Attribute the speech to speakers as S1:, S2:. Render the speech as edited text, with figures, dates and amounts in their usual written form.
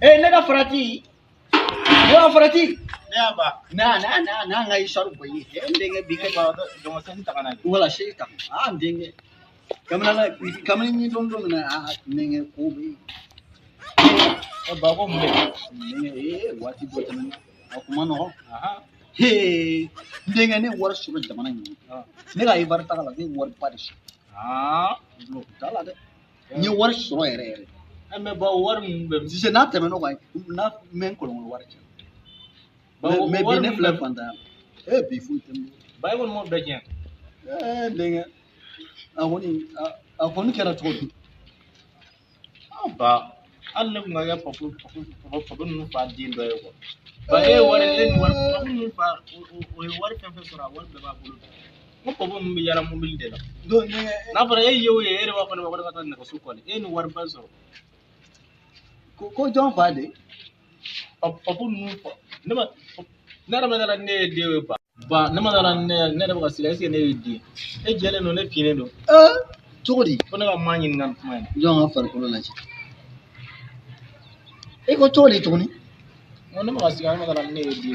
S1: nega farati wa farati
S2: Ya ba.
S1: na ngai sharu boyi ndenge bike
S2: Ba don san ta kana.
S1: wala shay tam ndenge kamana ni don na ndenge ko be
S2: Ba ko mbe.
S1: ndenge wati botan akuma no
S2: Aha.
S1: he ndenge ne war shuru jamana ni ne ga ibar ta kala ne war parish no tala de ni war shuru ere
S2: Ame ba war mbe.
S1: si c'est na teme no ga na men ko no war
S2: Ba
S1: me
S2: war
S1: bi ne fle fanda bi fu tem
S2: ba won mo be ken.
S1: ndenge akoni kera to
S2: Ba Allah nga ya papu nu fa din do ko. Ba war papu nu fa o war fa sura war be ba bulu. Mo papu mu yara mu bil de la.
S1: do ndenge
S2: Na fara yo ere wa ko ne ko ta ne ko su ko ne war ba so.
S1: ko jon fa de
S2: Papu nu fa. Ne ma na ma dala ne de ba ne ma dala ne da ba sila sai ne di. E jele no ne fine do.
S1: togodi
S2: Ko ne ga manyin nan kuma.
S1: jon ha far ko la ci ko togodi togoni
S2: Mo ne ma sila ne ma dala ne di.